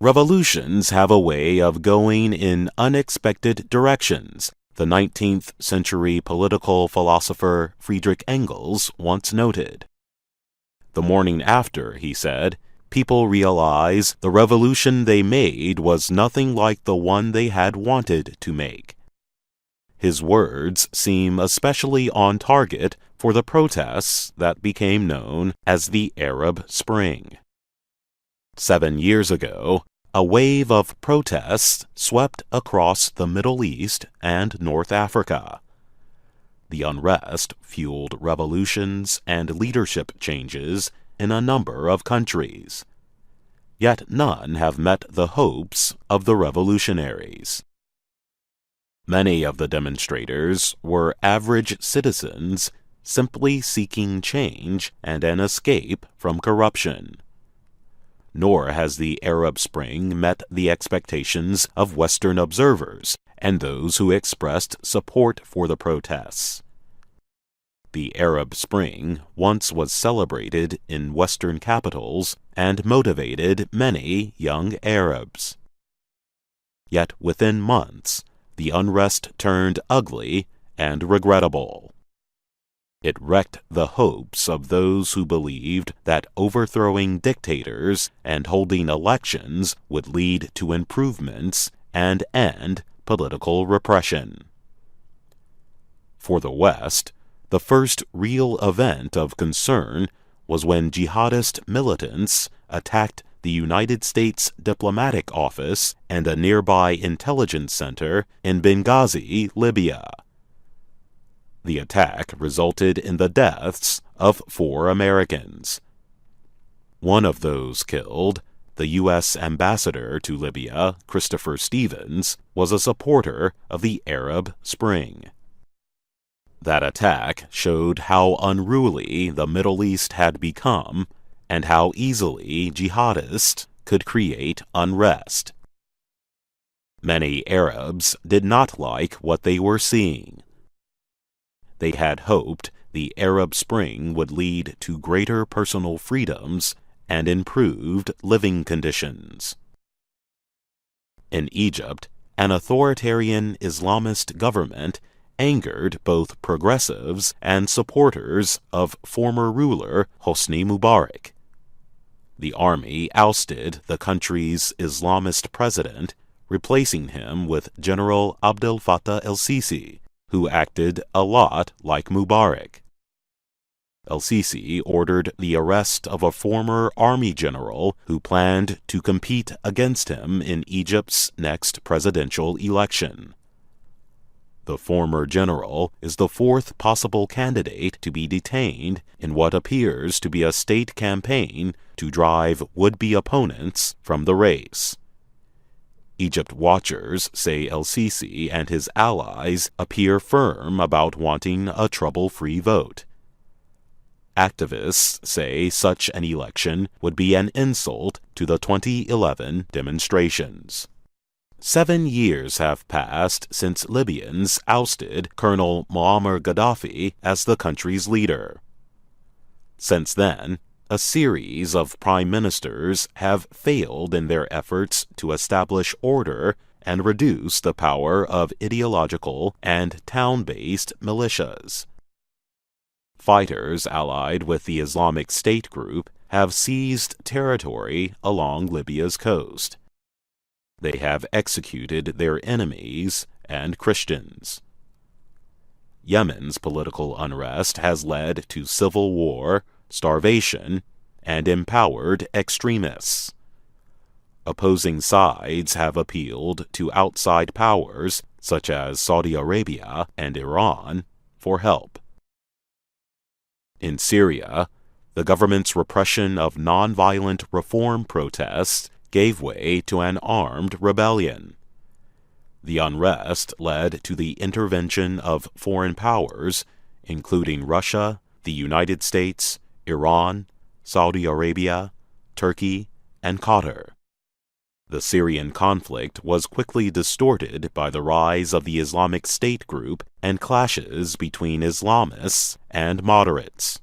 Revolutions have a way of going in unexpected directions, the 19th century political philosopher Friedrich Engels once noted. The morning after, he said, people realize the revolution they made was nothing like the one they had wanted to make. His words seem especially on target for the protests that became known as the Arab Spring. 7 years ago, a wave of protests swept across the Middle East and North Africa. The unrest fueled revolutions and leadership changes in a number of countries. Yet none have met the hopes of the revolutionaries. Many of the demonstrators were average citizens simply seeking change and an escape from corruption. Nor has the Arab Spring met the expectations of Western observers and those who expressed support for the protests. The Arab Spring once was celebrated in Western capitals and motivated many young Arabs. Yet within months, the unrest turned ugly and regrettable. It wrecked the hopes of those who believed that overthrowing dictators and holding elections would lead to improvements and end political repression. For the West, the first real event of concern was when jihadist militants attacked the United States diplomatic office and a nearby intelligence center in Benghazi, Libya. The attack resulted in the deaths of 4 Americans. One of those killed, the U.S. ambassador to Libya, Christopher Stevens, was a supporter of the Arab Spring. That attack showed how unruly the Middle East had become and how easily jihadists could create unrest. Many Arabs did not like what they were seeing. They had hoped the Arab Spring would lead to greater personal freedoms and improved living conditions. In Egypt, an authoritarian Islamist government angered both progressives and supporters of former ruler Hosni Mubarak. The army ousted the country's Islamist president, replacing him with General Abdel Fattah el-Sisi, who acted a lot like Mubarak. El-Sisi ordered the arrest of a former army general who planned to compete against him in Egypt's next presidential election. The former general is the 4th possible candidate to be detained in what appears to be a state campaign to drive would-be opponents from the race. Egypt watchers say el-Sisi and his allies appear firm about wanting a trouble-free vote. Activists say such an election would be an insult to the 2011 demonstrations. 7 years have passed since Libyans ousted Colonel Moammar Gadhafi as the country's leader. Since then, a series of prime ministers have failed in their efforts to establish order and reduce the power of ideological and town-based militias. Fighters allied with the Islamic State group have seized territory along Libya's coast. They have executed their enemies and Christians. Yemen's political unrest has led to civil war, starvation, and empowered extremists. Opposing sides have appealed to outside powers, such as Saudi Arabia and Iran, for help. In Syria, the government's repression of nonviolent reform protests gave way to an armed rebellion. The unrest led to the intervention of foreign powers, including Russia, the United States, Iran, Saudi Arabia, Turkey, and Qatar. The Syrian conflict was quickly distorted by the rise of the Islamic State group and clashes between Islamists and moderates.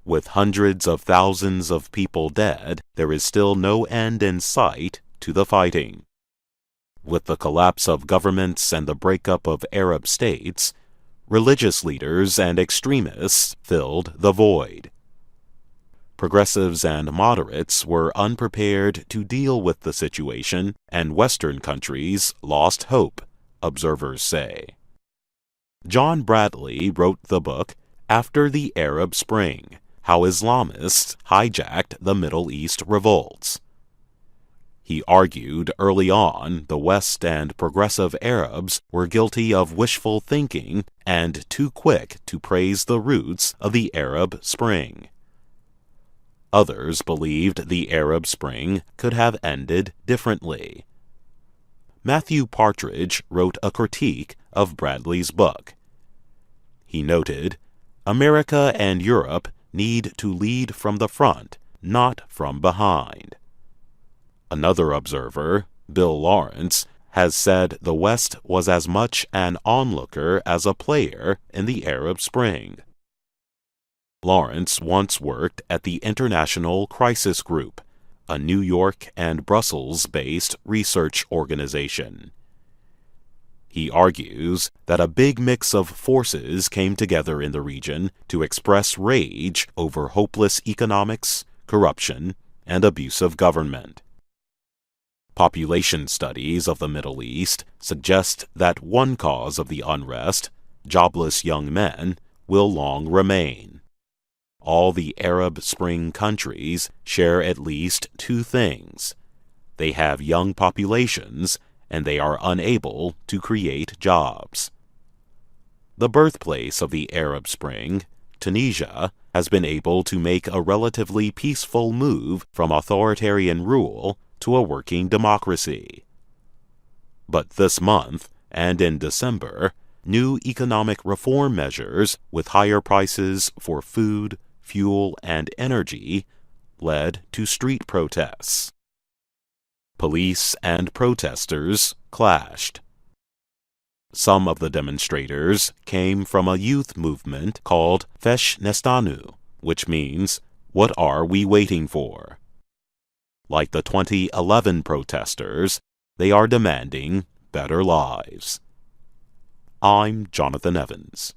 With hundreds of thousands of people dead, there is still no end in sight to the fighting. With the collapse of governments and the breakup of Arab states, religious leaders and extremists filled the void. Progressives and moderates were unprepared to deal with the situation, and Western countries lost hope, observers say. John Bradley wrote the book After the Arab Spring: How Islamists Hijacked the Middle East Revolts. He argued early on the West and progressive Arabs were guilty of wishful thinking and too quick to praise the roots of the Arab Spring. Others believed the Arab Spring could have ended differently. Matthew Partridge wrote a critique of Bradley's book. He noted, "America and Europe need to lead from the front, not from behind." Another observer, Bill Lawrence, has said the West was as much an onlooker as a player in the Arab Spring. Lawrence once worked at the International Crisis Group, a New York and Brussels-based research organization. He argues that a big mix of forces came together in the region to express rage over hopeless economics, corruption, and abusive government. Population studies of the Middle East suggest that one cause of the unrest, jobless young men, will long remain. All the Arab Spring countries share at least two things. They have young populations, and they are unable to create jobs. The birthplace of the Arab Spring, Tunisia, has been able to make a relatively peaceful move from authoritarian rule to a working democracy. But this month, and in December, new economic reform measures with higher prices for food, fuel, and energy led to street protests. Police and protesters clashed. Some of the demonstrators came from a youth movement called Fesh Nestannew, which means, "What are we waiting for?" Like the 2011 protesters, they are demanding better lives. I'm Jonathan Evans.